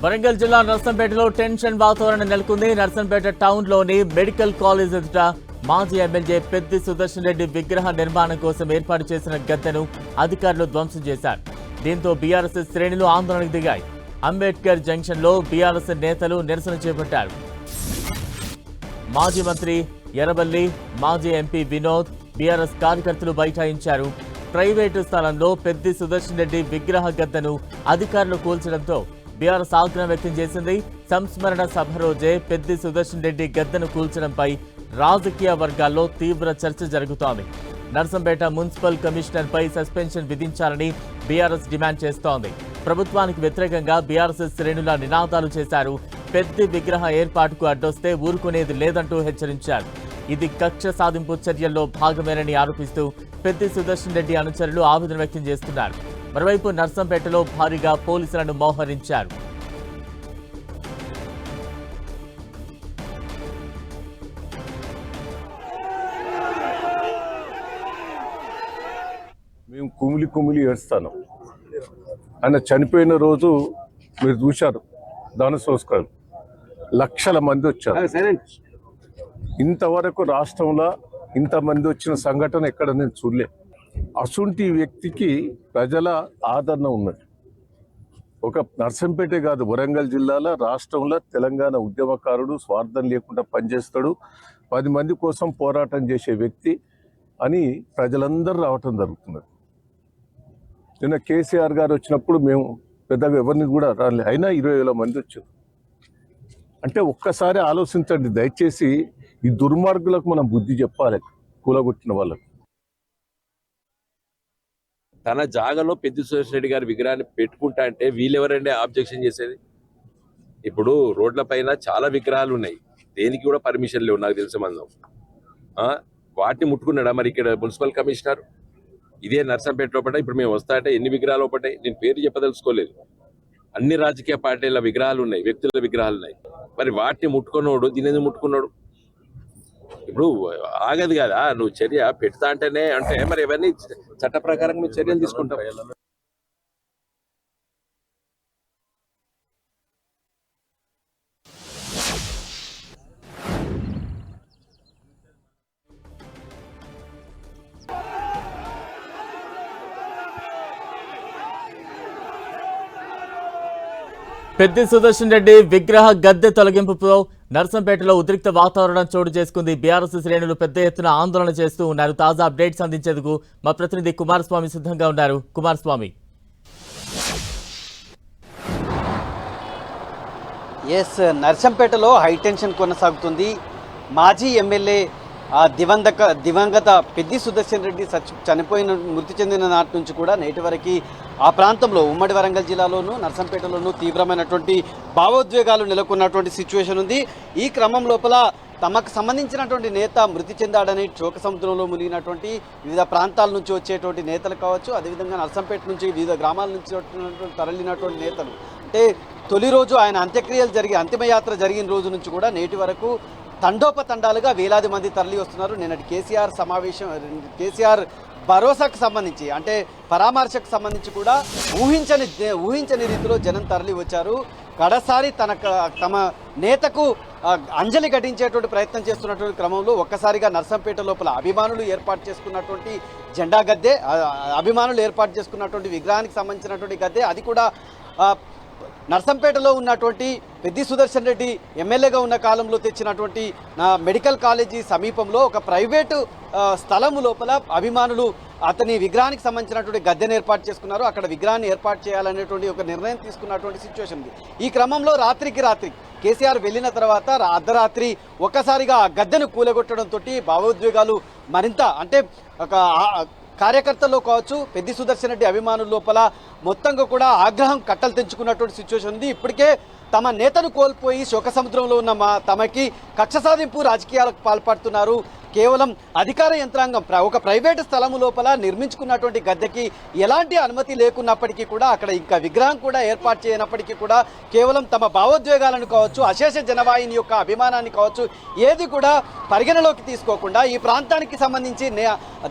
వరంగల్ జిల్లా నర్సంపేటలో టెన్షన్ వాతావరణం నెలకొంది. నర్సంపేట టౌన్లోని మెడికల్ కాలేజ్ ఎదుట మాజీ ఎమ్మెల్యే పెద్ది సుదర్శన్ రెడ్డి విగ్రహ నిర్మాణం కోసం ఏర్పాటు చేసిన గద్దెను అధికారులు ధ్వంసం చేశారు. దీంతో బీఆర్ఎస్ శ్రేణులు ఆందోళనకు దిగాయి. అంబేద్కర్ జంక్షన్లో బీఆర్ఎస్ నేతలు నిరసన చేపట్టారు. మాజీ మంత్రి ఎర్రబెల్లి, మాజీ ఎంపీ వినోద్, బీఆర్ఎస్ కార్యకర్తలు బైఠాయించారు. ప్రైవేటు స్థలంలో పెద్ది సుదర్శన్ రెడ్డి విగ్రహ గద్దెను అధికారులు కూల్చడంతో బీఆర్ఎస్ ఆగ్రహం వ్యక్తం చేసింది. సంస్మరణ సభ రోజే పెద్ది సుదర్శన్ రెడ్డి గద్దెను కూల్చడంపై రాజకీయ వర్గాల్లో తీవ్ర చర్చ జరుగుతోంది. నర్సంపేట మున్సిపల్ కమిషనర్ పై సస్పెన్షన్ విధించాలని బీఆర్ఎస్ డిమాండ్ చేస్తోంది. ప్రభుత్వానికి వ్యతిరేకంగా బీఆర్ఎస్ శ్రేణుల నినాదాలు చేశారు. పెద్ది విగ్రహ ఏర్పాటుకు అడ్డొస్తే ఊరుకునేది లేదంటూ హెచ్చరించారు. ఇది కక్ష సాధింపు చర్యల్లో భాగమేనని ఆరోపిస్తూ పెద్ది సుదర్శన్ రెడ్డి అనుచరులు ఆవేదన వ్యక్తం చేస్తున్నారు. మరోవైపు నర్సంపేటలో భారీగా పోలీసులను మోహరించారు. మేము కుమిలి ఏడుస్తాను. ఆయన చనిపోయిన రోజు మీరు చూశారు, దాన సంస్కారం లక్షల మంది వచ్చారు. ఇంతవరకు రాష్ట్రంలో ఇంతమంది వచ్చిన సంఘటన ఎక్కడ నేను చూడలే. అసుంటి వ్యక్తికి ప్రజల ఆదరణ ఉన్నది. ఒక నర్సంపేటే కాదు, వరంగల్ జిల్లాలో, రాష్ట్రంలో తెలంగాణ ఉద్యమకారుడు, స్వార్థం లేకుండా పనిచేస్తాడు, 10 మంది కోసం పోరాటం చేసే వ్యక్తి అని ప్రజలందరూ రావటం జరుగుతున్నది. నిన్న కేసీఆర్ గారు వచ్చినప్పుడు మేము పెద్దగా ఎవరిని కూడా రాలే, అయినా 20,000 మంది వచ్చారు. అంటే ఒక్కసారి ఆలోచించండి దయచేసి. ఈ దుర్మార్గులకు మనం బుద్ధి చెప్పాలి, కూలగొట్టిన వాళ్ళకు. తన జాగాలో పెద్ది సుదర్శన్ రెడ్డి గారి విగ్రహాన్ని పెట్టుకుంటా అంటే వీళ్ళెవరండి ఆబ్జెక్షన్ చేసేది? ఇప్పుడు రోడ్ల పైన చాలా విగ్రహాలు ఉన్నాయి, దేనికి కూడా పర్మిషన్ లేవు నాకు తెలిసే మందం. వాటిని ముట్టుకున్నాడా మరి ఇక్కడ మున్సిపల్ కమిషనర్? ఇదే నర్సంపేట లోపల ఇప్పుడు మేము వస్తా అంటే ఎన్ని విగ్రహాలు ఒకటాయి, నేను పేరు చెప్పదలుచుకోలేదు. అన్ని రాజకీయ పార్టీల విగ్రహాలు ఉన్నాయి, వ్యక్తుల విగ్రహాలు ఉన్నాయి. మరి వాటిని ముట్టుకున్నాడు, దీని ముట్టుకున్నాడు. ఇప్పుడు ఆగదు కదా నువ్వు చర్య పెడతా అంటేనే. అంటే మరి ఇవన్నీ చట్ట ప్రకారం మీరు చర్యలు తీసుకుంటాం. పెద్ది సుదర్శన్ రెడ్డి విగ్రహ గద్దె తొలగింపుతో నర్సంపేటలో ఉద్రిక్త వాతావరణం చోటు చేసుకుంది. బీఆర్ఎస్ శ్రేణులు పెద్ద ఎత్తున ఆందోళన చేస్తూ ఉన్నారు. తాజా అప్డేట్స్ అందించేందుకు మా ప్రతినిధి కుమారస్వామి సిద్ధంగా ఉన్నారు. కుమారస్వామి. నర్సంపేటలో హైటెన్షన్ కొనసాగుతుంది. మాజీ ఎమ్మెల్యే దివంగత పెద్ది సుదర్శన్ రెడ్డి మృతి చెందిన నాటి నుంచి కూడా నేటి వరకు ఆ ప్రాంతంలో ఉమ్మడి వరంగల్ జిల్లాలోనూ నర్సంపేటలోనూ తీవ్రమైనటువంటి భావోద్వేగాలు నెలకొన్నటువంటి సిచ్యువేషన్ ఉంది. ఈ క్రమం లోపల తమకు సంబంధించినటువంటి నేత మృతి చెందాడని శోక సముద్రంలో మునిగినటువంటి వివిధ ప్రాంతాల నుంచి వచ్చేటువంటి నేతలు కావచ్చు, అదేవిధంగా నర్సంపేట నుంచి వివిధ గ్రామాల నుంచి తరలినటువంటి నేతలు, అంటే తొలి రోజు ఆయన అంత్యక్రియలు అంతిమయాత్ర జరిగిన రోజు నుంచి కూడా నేటి వరకు తండోపతండాలుగా వేలాది మంది తరలి వస్తున్నారు. నిన్నటి కేసీఆర్ భరోసాకు సంబంధించి, అంటే పరామర్శకు సంబంధించి కూడా ఊహించని రీతిలో జనం తరలి వచ్చారు. కడసారి తమ నేతకు అంజలి ఘటించేటువంటి ప్రయత్నం చేస్తున్నటువంటి క్రమంలో ఒక్కసారిగా నర్సంపేట లోపల అభిమానులు ఏర్పాటు చేసుకున్నటువంటి జెండా గద్దె, అభిమానులు ఏర్పాటు చేసుకున్నటువంటి విగ్రహానికి సంబంధించినటువంటి గద్దె, అది కూడా నర్సంపేటలో ఉన్నటువంటి పెద్ది సుదర్శన్ రెడ్డి ఎమ్మెల్యేగా ఉన్న కాలంలో తెచ్చినటువంటి మెడికల్ కాలేజీ సమీపంలో ఒక ప్రైవేటు స్థలము లోపల అభిమానులు అతని విగ్రహానికి సంబంధించినటువంటి గద్దెను ఏర్పాటు చేసుకున్నారు. అక్కడ విగ్రహాన్ని ఏర్పాటు చేయాలనేటువంటి ఒక నిర్ణయం తీసుకున్నటువంటి సిచ్యువేషన్ ఉంది. ఈ క్రమంలో రాత్రి కేసీఆర్ వెళ్ళిన తర్వాత అర్ధరాత్రి ఒక్కసారిగా ఆ గద్దెను కూలగొట్టడంతో భావోద్వేగాలు మరింత, అంటే ఒక కార్యకర్తల్లో కావచ్చు, పెద్ది సుదర్శన్ రెడ్డి అభిమానుల లోపల మొత్తంగా కూడా ఆగ్రహం కట్టలు తెంచుకున్నటువంటి సిచ్యువేషన్ ఉంది. ఇప్పటికే తమ నేతను కోల్పోయి శోక సముద్రంలో ఉన్న తమకి కక్ష సాధింపు రాజకీయాలకు పాల్పడుతున్నారు. కేవలం అధికార యంత్రాంగం ఒక ప్రైవేటు స్థలం లోపల నిర్మించుకున్నటువంటి గద్దెకి ఎలాంటి అనుమతి లేకున్నప్పటికీ కూడా అక్కడ ఇంకా విగ్రహం కూడా ఏర్పాటు చేయనప్పటికీ కూడా కేవలం తమ భావోద్వేగాలను కావచ్చు, అశేష జనవాహిని యొక్క అభిమానాన్ని కావచ్చు, ఏది కూడా పరిగణలోకి తీసుకోకుండా ఈ ప్రాంతానికి సంబంధించి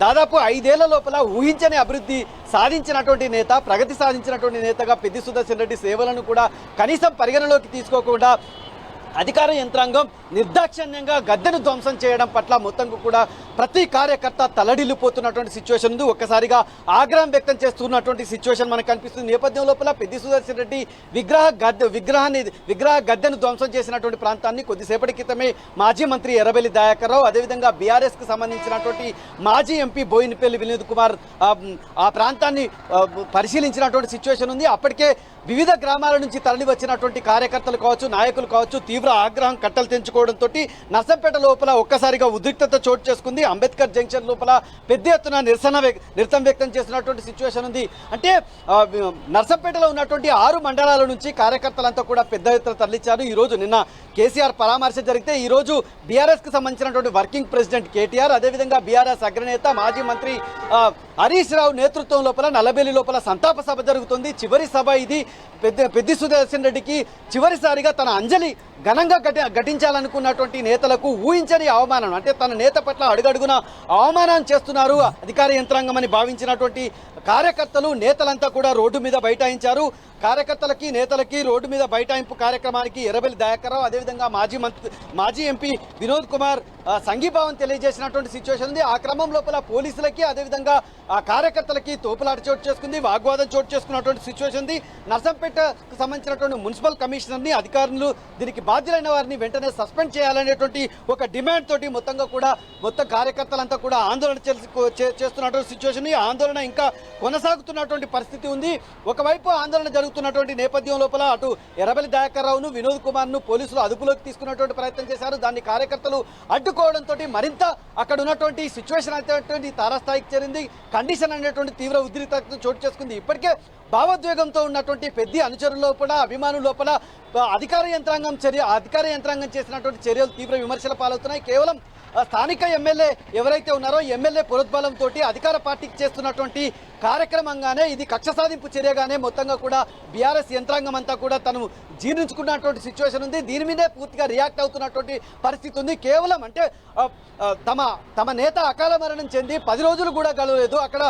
దాదాపు 5 ఏళ్ల లోపల ఊహించని అభివృద్ధి సాధించినటువంటి నేత, ప్రగతి సాధించినటువంటి నేతగా పెద్ది సుదర్శన్ రెడ్డి సేవలను కూడా కనీసం పరిగణలోకి తీసుకోకుండా అధికార యంత్రాంగం నిర్దాక్షిణ్యంగా గద్దెను ధ్వంసం చేయడం పట్ల మొత్తం కూడా ప్రతి కార్యకర్త తలడిల్లిపోతున్నటువంటి సిచ్యువేషన్ ఉంది. ఒక్కసారిగా ఆగ్రహం వ్యక్తం చేస్తున్నటువంటి సిచ్యువేషన్ మనకు కనిపిస్తుంది. నేపథ్యం లోపల పెద్ది సుదర్శన్ రెడ్డి విగ్రహ గద్దెను ధ్వంసం చేసినటువంటి ప్రాంతాన్ని కొద్దిసేపటి క్రితమే మాజీ మంత్రి ఎర్రబెల్లి దయాకర్ రావు, అదేవిధంగా బీఆర్ఎస్ కు సంబంధించినటువంటి మాజీ ఎంపీ బోయినపల్లి వినోద్ కుమార్ ఆ ప్రాంతాన్ని పరిశీలించినటువంటి సిచ్యువేషన్ ఉంది. అప్పటికే వివిధ గ్రామాల నుంచి తరలి వచ్చినటువంటి కార్యకర్తలు కావచ్చు, నాయకులు కావచ్చు, తీవ్ర ఆగ్రహం కట్టలు తెంచుకోవడంతో నర్సంపేట లోపల ఒక్కసారిగా ఉద్రిక్తత చోటు చేసుకుంది. అంబేద్కర్ జంక్షన్ లోపల పెద్ద ఎత్తున నిరసన వ్యక్తం చేసినటువంటి సిచ్యువేషన్ ఉంది. అంటే నర్సంపేటలో ఉన్నటువంటి 6 మండలాల నుంచి కార్యకర్తలంతా కూడా పెద్ద ఎత్తున తరలించారు. ఈ రోజు నిన్న కేసీఆర్ పరామర్శ జరిగితే ఈ రోజు బీఆర్ఎస్ కు సంబంధించినటువంటి వర్కింగ్ ప్రెసిడెంట్ కేటీఆర్, అదేవిధంగా బీఆర్ఎస్ అగ్రనేత మాజీ మంత్రి హరీష్ రావు నేతృత్వం లోపల నల్లబెల్లి లోపల సంతాప సభ జరుగుతుంది. చివరి సభ ఇది. పెద్ది సుదర్శన్ రెడ్డికి చివరిసారిగా తన అంజలి ఘనంగా ఘటించాలనుకున్నటువంటి నేతలకు ఊహించని అవమానం, అంటే తన నేత పట్ల అడుగడుగున అవమానం చేస్తున్నారు అధికార యంత్రాంగం అని భావించినటువంటి కార్యకర్తలు, నేతలంతా కూడా రోడ్డు మీద బైఠాయించారు. కార్యకర్తలకి, నేతలకి రోడ్డు మీద బైఠాయింపు కార్యక్రమానికి ఎర్రబెల్లి దయాకర్ రావు, అదేవిధంగా మాజీ ఎంపీ వినోద్ కుమార్ సంఘీభావం తెలియజేసినటువంటి సిచ్యువేషన్ ఉంది. ఆ క్రమం లోపల పోలీసులకి, అదేవిధంగా ఆ కార్యకర్తలకి తోపులాట చోటు చేసుకుంది, వాగ్వాదం చోటు చేసుకున్నటువంటి సిచ్యువేషన్ ఉంది. నర్సంపేటకు సంబంధించినటువంటి మున్సిపల్ కమిషనర్ని, అధికారులు దీనికి బాధ్యులైన వారిని వెంటనే సస్పెండ్ చేయాలనేటువంటి ఒక డిమాండ్ తోటి మొత్తం కార్యకర్తలంతా కూడా ఆందోళన చేస్తున్నటువంటి సిచ్యువేషన్. ఈ ఆందోళన ఇంకా కొనసాగుతున్నటువంటి పరిస్థితి ఉంది. ఒకవైపు ఆందోళన జరుగుతున్నటువంటి నేపథ్యం లోపల అటు ఎర్రబెల్లి దయాకర్ రావును, వినోద్ కుమార్ను పోలీసులు అదుపులోకి తీసుకున్నటువంటి ప్రయత్నం చేశారు. దాన్ని కార్యకర్తలు అడ్డుకోవడంతో మరింత అక్కడ ఉన్నటువంటి సిచ్యువేషన్ అనేటువంటి తారాస్థాయికి చేరింది. కండిషన్ అనేటువంటి తీవ్ర ఉద్రిక్తత చోటు చేసుకుంది. ఇప్పటికే భావోద్వేగంతో ఉన్నటువంటి పెద్ద అనుచరుల లోపల, అభిమానుల లోపల అధికార యంత్రాంగం చేసినటువంటి చర్యలు తీవ్ర విమర్శల పాలవుతున్నాయి. కేవలం స్థానిక ఎమ్మెల్యే ఎవరైతే ఉన్నారో ఎమ్మెల్యే పురోద్బలంతో అధికార పార్టీకి చేస్తున్నటువంటి కార్యక్రమంగానే ఇది కక్ష సాధింపు చర్యగానే మొత్తంగా కూడా బీఆర్ఎస్ యంత్రాంగం అంతా కూడా తను జీర్ణించుకున్నటువంటి సిచ్యువేషన్ ఉంది. దీని మీదే పూర్తిగా రియాక్ట్ అవుతున్నటువంటి పరిస్థితి ఉంది. కేవలం అంటే తమ నేత అకాల మరణం చెంది 10 రోజులు కూడా గడవలేదు, అక్కడ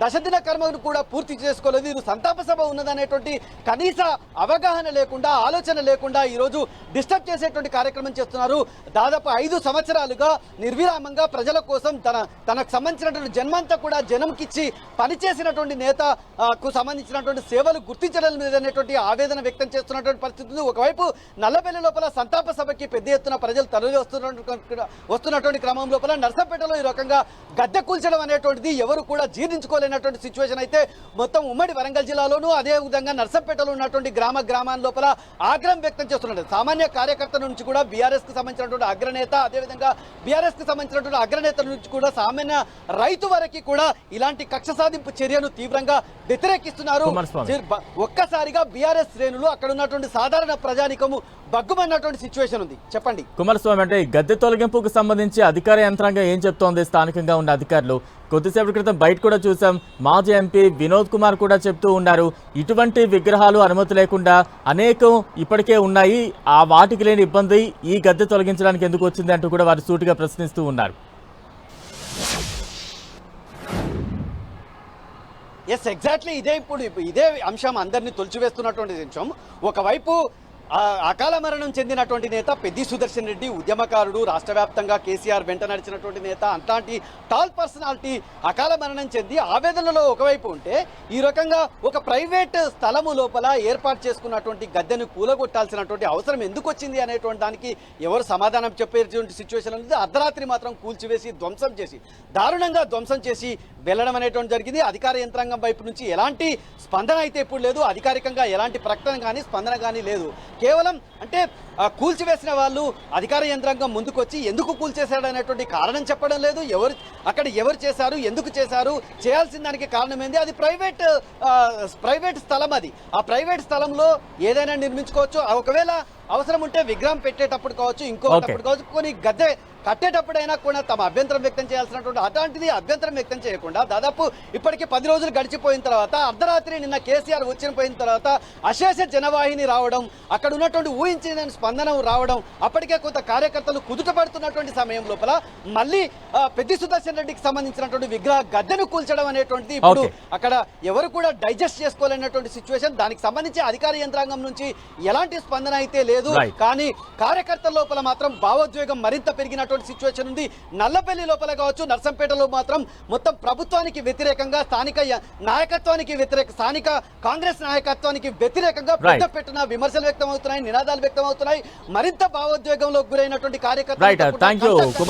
దశదిన కర్మను కూడా పూర్తి చేసుకోలేదు, ఇది సంతాప సభ ఉన్నదనేటువంటి కనీస అవగాహన లేకుండా, ఆలోచన లేకుండా ఈరోజు డిస్టర్బ్ చేసేటువంటి కార్యక్రమం చేస్తున్నారు. దాదాపు 5 సంవత్సరాలుగా నిర్విరామంగా ప్రజల కోసం తనకు సంబంధించినటువంటి జన్మంతా కూడా జనంకిచ్చి పనిచేసినటువంటి నేతకు సంబంధించినటువంటి సేవలు గుర్తించడం లేదనేటువంటి ఆవేదన వ్యక్తం చేస్తున్నటువంటి పరిస్థితి. ఒకవైపు నల్లబెల్లి లోపల సంతాప సభకి పెద్ద ఎత్తున ప్రజలు తరలి వస్తున్నటువంటి క్రమం లోపల నర్సంపేటలో ఈ రకంగా గద్దె కూల్చడం అనేటువంటిది ఎవరు కూడా జీర్ణించుకోలేనటువంటి సిచ్యువేషన్ అయితే మొత్తం ఉమ్మడి వరంగల్ జిల్లాలోనూ, అదే విధంగా నర్సంపేటలో ఉన్నటువంటి గ్రామాల లోపల ఆగ్రహం వ్యక్తం చేస్తున్నారు. సామాన్య కార్యకర్త నుంచి కూడా బీఆర్ఎస్ కు సంబంధించినటువంటి అగ్రనేత, అదేవిధంగా బీఆర్ఎస్ కు సంబంధించినటువంటి అగ్రనేతల నుంచి కూడా సామాన్య రైతు వరకు కూడా ఇలాంటి కక్ష సాధింపు చర్యను తీవ్రంగా వ్యతిరేకిస్తున్నారు. ఒక్కసారిగా బీఆర్ఎస్ శ్రేణులు, అక్కడ ఉన్నటువంటి సాధారణ ప్రజానికము బగ్గుమన్నటువంటి సిచ్యువేషన్ ఉంది. చెప్పండి కుమారస్వామి, అంటే గద్దె తొలగింపుకు సంబంధించి అధికార యంత్రాంగం ఏం చెప్తోంది? స్థానికంగా ఉన్న అధికారులు కొద్దిసేపటి క్రితం బయట కూడా చూసాం, మాజీ ఎంపీ వినోద్ కుమార్ కూడా చెప్తూ ఉన్నారు, ఇటువంటి విగ్రహాలు అనుమతి లేకుండా అనేకం ఇప్పటికే ఉన్నాయి, ఆ వాటికి లేని ఇబ్బంది ఈ గద్దె తొలగించడానికి ఎందుకు వచ్చింది అంటూ కూడా వారు సూటిగా ప్రశ్నిస్తూ ఉన్నారు. ఎస్, ఎగ్జాక్ట్లీ ఇదే అంశం అందరినీ తొలిచివేస్తున్నటువంటి అంశం. ఒకవైపు అకాల మరణం చెందినటువంటి నేత పెద్ది సుదర్శన్ రెడ్డి, ఉద్యమకారుడు, రాష్ట్ర వ్యాప్తంగా కేసీఆర్ వెంట నడిచినటువంటి నేత, అలాంటి టాల్ పర్సనాలిటీ అకాల మరణం చెంది ఆవేదనలో ఒకవైపు ఉంటే, ఈ రకంగా ఒక ప్రైవేట్ స్థలము లోపల ఏర్పాటు చేసుకున్నటువంటి గద్దెను కూలగొట్టాల్సినటువంటి అవసరం ఎందుకు వచ్చింది అనేటువంటి దానికి ఎవరు సమాధానం చెప్పేటువంటి సిచ్యువేషన్ అనేది. అర్ధరాత్రి మాత్రం కూల్చివేసి దారుణంగా ధ్వంసం చేసి వెళ్ళడం అనేటువంటి జరిగింది. అధికార యంత్రాంగం వైపు నుంచి ఎలాంటి స్పందన అయితే ఇప్పుడు లేదు, అధికారికంగా ఎలాంటి ప్రకటన కానీ స్పందన కానీ లేదు. కేవలం అంటే కూల్చివేసిన వాళ్ళు అధికార యంత్రాంగం ముందుకొచ్చి ఎందుకు కూల్చేశాడు అనేటువంటి కారణం చెప్పడం లేదు. ఎవరు చేశారు, ఎందుకు చేశారు, చేయాల్సిన దానికి కారణం ఏంది? అది ప్రైవేట్ స్థలం. అది ఆ ప్రైవేట్ స్థలంలో ఏదైనా నిర్మించుకోవచ్చు. ఒకవేళ అవసరం ఉంటే విగ్రహం పెట్టేటప్పుడు కావచ్చు, ఇంకొకటప్పుడు కావచ్చు, కొన్ని కట్టేటప్పుడైనా కూడా తమ అభ్యంతరం వ్యక్తం చేయాల్సినటువంటి అట్లాంటిది అభ్యంతరం వ్యక్తం చేయకుండా దాదాపు ఇప్పటికి 10 రోజులు గడిచిపోయిన తర్వాత అర్ధరాత్రి నిన్న కేసీఆర్ వచ్చిపోయిన తర్వాత అశేష జనవాహిని రావడం, అక్కడ ఉన్నటువంటి ఊహించిన స్పందన రావడం, అప్పటికే కొంత కార్యకర్తలు కుదుటపడుతున్నటువంటి సమయం లోపల మళ్ళీ పెద్ది సుదర్శన్ రెడ్డికి సంబంధించినటువంటి విగ్రహ గద్దెను కూల్చడం అనేటువంటిది ఇప్పుడు అక్కడ ఎవరు కూడా డైజెస్ట్ చేసుకోలేనటువంటి సిచ్యువేషన్. దానికి సంబంధించి అధికార యంత్రాంగం నుంచి ఎలాంటి స్పందన అయితే లేదు. కానీ కార్యకర్తల లోపల మాత్రం భావోద్వేగం మరింత పెరిగినటువంటి సిచ్యువేషన్ ఉంది. నల్లపల్లి లోపల కావచ్చు, నర్సంపేటలో మాత్రం మొత్తం ప్రభుత్వానికి వ్యతిరేకంగా స్థానిక నాయకత్వానికి స్థానిక కాంగ్రెస్ నాయకత్వానికి వ్యతిరేకంగా పెద్ద పెట్టిన విమర్శలు వ్యక్తం అవుతున్నాయి, నినాదాలు వ్యక్తం అవుతున్నాయి. మరింత భావోద్వేగంలో గురైనటువంటి కార్యకర్తలు